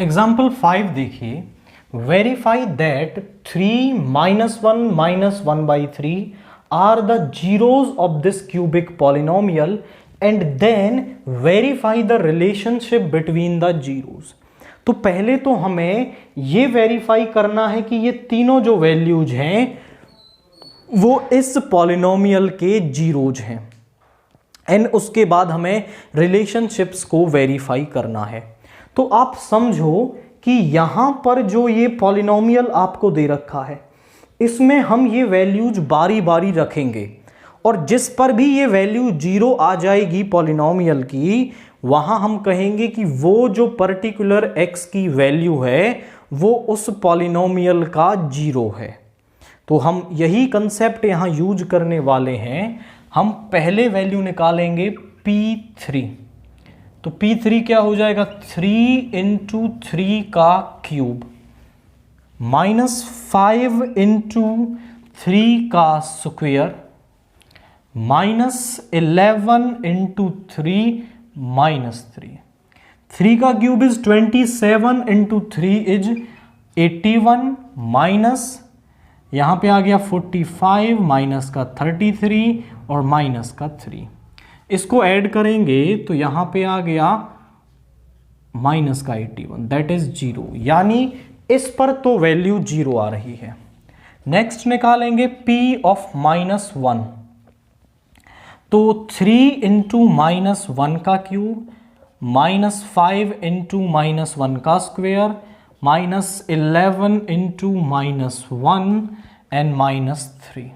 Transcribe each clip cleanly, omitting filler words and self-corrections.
Example 5 देखिए, verify that 3 -1 -1/3 are the zeros of this cubic polynomial and then verify the relationship between the zeros. तो पहले तो हमें ये वेरीफाई करना है कि ये तीनों जो वैल्यूज हैं वो इस पॉलिनोमियल के जीरोज हैं, एंड उसके बाद हमें रिलेशनशिप्स को वेरीफाई करना है। तो आप समझो कि यहां पर जो ये पॉलिनोमियल आपको दे रखा है इसमें हम ये वैल्यूज बारी बारी रखेंगे, और जिस पर भी ये वैल्यू जीरो आ जाएगी पॉलिनोमियल की, वहां हम कहेंगे कि वो जो पर्टिकुलर x की वैल्यू है वो उस पॉलिनोमियल का जीरो है। तो हम यही कंसेप्ट यहां यूज करने वाले हैं। हम पहले वैल्यू निकालेंगे P3। तो P3 क्या हो जाएगा, 3 × 3 का क्यूब -5 × 3 का स्क्वायर -11 × 3 -3। 3 का क्यूब इज 27 × 3 इज 81 माइनस यहां पे आ गया 45 माइनस का 33 और माइनस का 3। इसको ऐड करेंगे तो यहां पे आ गया माइनस का 81, दैट इज 0, यानी इस पर तो वैल्यू 0 आ रही है। नेक्स्ट निकालेंगे P ऑफ -1। तो 3 × -1 का क्यूब -5 × -1 का स्क्वायर -11 × -1 एंड -3।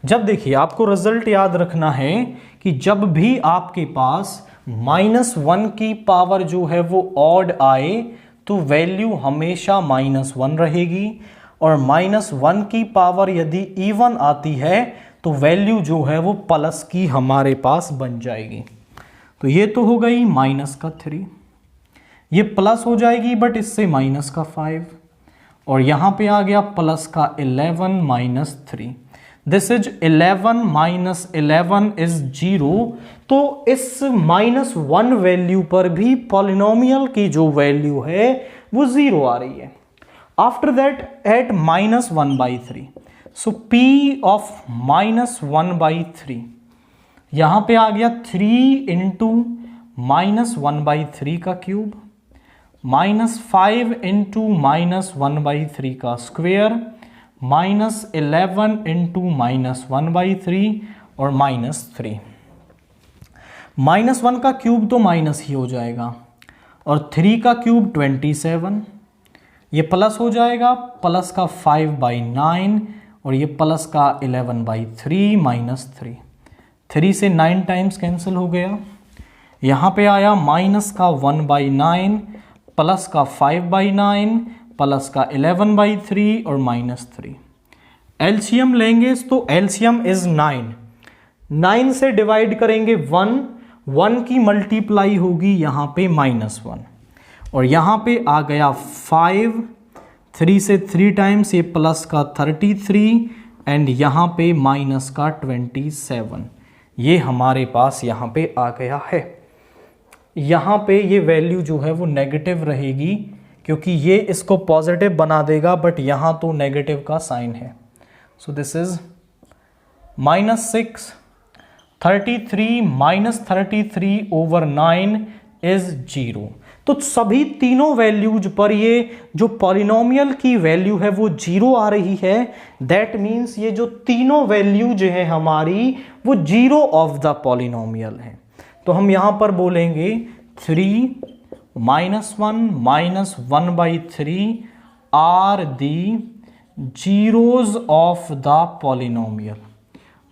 जब देखिए आपको रिजल्ट याद रखना है कि जब भी आपके पास -1 की पावर जो है वो ऑड आए तो वैल्यू हमेशा -1 रहेगी, और -1 की पावर यदि इवन आती है तो वैल्यू जो है वो प्लस की हमारे पास बन जाएगी। तो ये तो हो गई -3, ये प्लस हो जाएगी बट इससे -5, और यहां पे आ गया प्लस का 11 -3। This is 11 - 11 is 0। तो इस -1 वैल्यू पर भी पॉलिनोमियल की जो वैल्यू है वो 0 आ रही है। After that at -1/3, so P of -1/3 यहां पे आ गया 3 × -1/3 का क्यूब -5 × -1/3 का स्क्वायर -11 × -1/3 और -3। -1 का क्यूब तो माइनस ही हो जाएगा, और 3 का क्यूब 27, ये प्लस हो जाएगा, प्लस का 5/9 और ये प्लस का 11/3 -3। 3 से 9 टाइम्स कैंसिल हो गया। यहाँ पे आया माइनस का 1/9 प्लस का 5/9 प्लस का 11/3 और -3। एलसीएम लेंगे तो एलसीएम इज 9। 9 से डिवाइड करेंगे 1 की मल्टीप्लाई होगी यहाँ पे -1, और यहाँ पे आ गया 5। 3 से 3 टाइम्स ये प्लस का 33 एंड यहाँ पे माइनस का 27। ये हमारे पास यहाँ पे आ गया है। यहाँ पे ये वैल्यू जो है वो नेगेटिव रहेगी क्योंकि ये इसको पॉजिटिव बना देगा, बट यहाँ तो नेगेटिव का साइन है। So this is -6। 33 -33/9 इज 0। तो सभी तीनों वैल्यूज पर ये जो पॉलिनोमियल की वैल्यू है वो 0 आ रही है। दैट मीन्स ये जो तीनों वैल्यूज है हमारी वो 0 ऑफ द पॉलिनोमियल है। तो हम यहां पर बोलेंगे 3 -1 -1/3 are the zeros of the polynomial.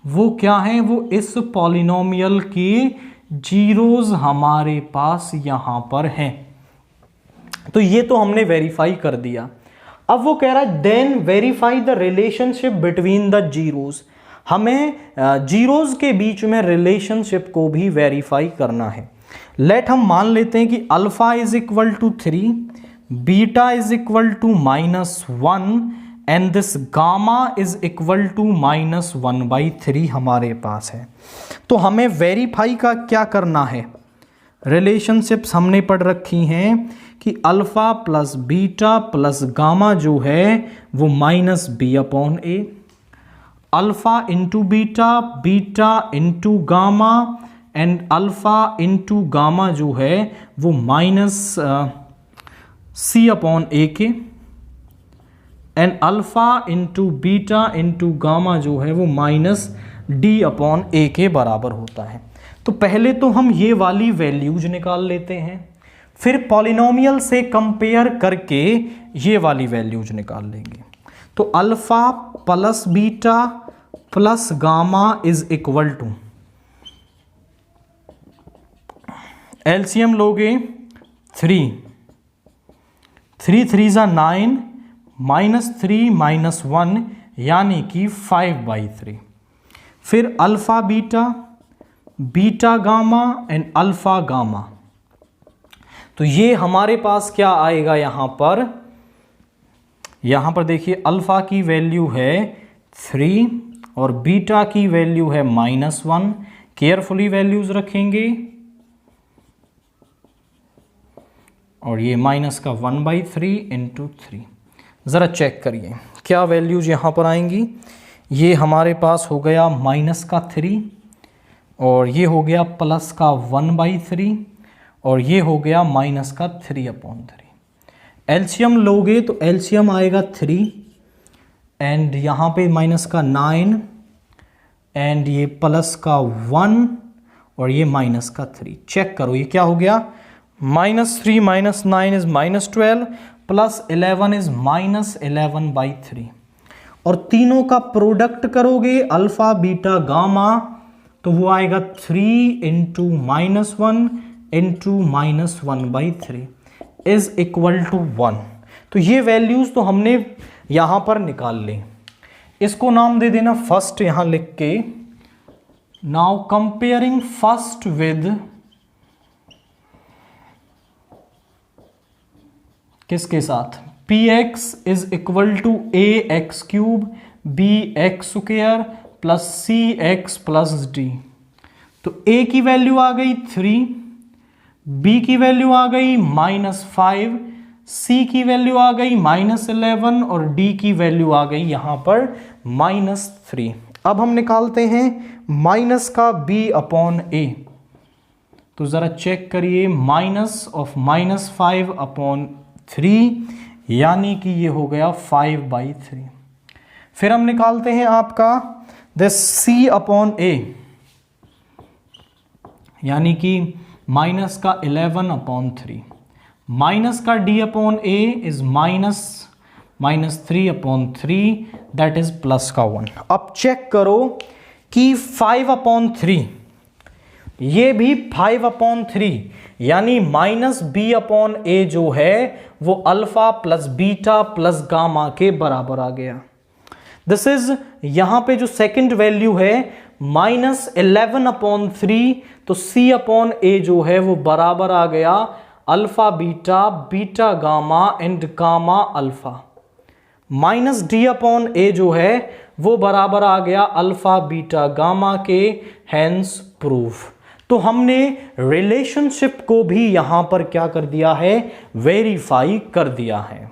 वो क्या है, वो इस पॉलिनोमियल के जीरोज हमारे पास यहां पर हैं। तो ये तो हमने वेरीफाई कर दिया। अब वो कह रहा है then verify the relationship between the zeros. हमें जीरोज के बीच में रिलेशनशिप को भी वेरीफाई करना है। लेट हम मान लेते हैं कि alpha is equal to 3, beta is equal to -1 and this gamma is equal to -1/3 हमारे पास है। तो हमें वेरीफाई का क्या करना है, रिलेशनशिप्स हमने पढ़ रखी हैं कि alpha plus beta plus gamma जो है वो minus B upon A, alpha into beta, beta into gamma and alpha into gamma जो है वो माइनस सी अपॉन ए के, and alpha into beta into gamma जो है वो माइनस डी अपॉन ए के बराबर होता है। तो पहले तो हम ये वाली वैल्यूज निकाल लेते हैं, फिर पॉलिनोमियल से कंपेयर करके ये वाली वैल्यूज निकाल लेंगे। तो alpha plus beta plus gamma is equal to, LCM लोगे 3 3 × 9 -3 -1 यानी कि 5/3। फिर alpha beta, beta gamma and alpha gamma, तो ये हमारे पास क्या आएगा यहां पर देखिए अल्फा की वैल्यू है 3 और बीटा की वैल्यू है -1। केयरफुली वैल्यूज रखेंगे और ये माइनस का 1/3 × 3। ज़रा चेक करिए क्या वैल्यूज यहाँ पर आएंगी। ये हमारे पास हो गया माइनस का 3 और ये हो गया प्लस का 1/3 और ये हो गया माइनस का 3/3। एलसीएम लोगे तो एलसीएम आएगा 3 एंड यहाँ पे माइनस का 9 एंड ये प्लस का 1 और ये माइनस का 3। चेक करो ये क्या हो गया, -3 - 9 इज -12 प्लस 11 इज -11/3। और तीनों का प्रोडक्ट करोगे अल्फा बीटा गामा तो वो आएगा 3 × -1 × -1/3 इज इक्वल टू 1। तो ये वैल्यूज तो हमने यहां पर निकाल ली, इसको नाम दे देना फर्स्ट यहां लिख के। नाउ कंपेयरिंग फर्स्ट विद किसके साथ, px is equal to ax³ bx² plus cx plus d। तो a की वैल्यू आ गई 3, b की वैल्यू आ गई -5, c की वैल्यू आ गई -11 और d की वैल्यू आ गई यहां पर -3। अब हम निकालते हैं माइनस का b/a। तो जरा चेक करिए -5/3 यानी कि ये हो गया 5/3। फिर हम निकालते हैं आपका दिस c/a यानी कि माइनस का 11/3, माइनस का d/a is -3/3 that is plus का 1। अब चेक करो कि 5/3 ये भी 5/3 यानी -b/a जो है वो alpha plus beta plus gamma के बराबर आ गया। दिस इज यहां पे जो सेकंड वैल्यू है -11/3, तो c/a जो है वो बराबर आ गया alpha beta, beta gamma and gamma alpha. -d/a जो है वो बराबर आ गया अल्फा बीटा गामा के, हेंस प्रूफ। तो हमने रिलेशनशिप को भी यहां पर क्या कर दिया है, वेरीफाई कर दिया है।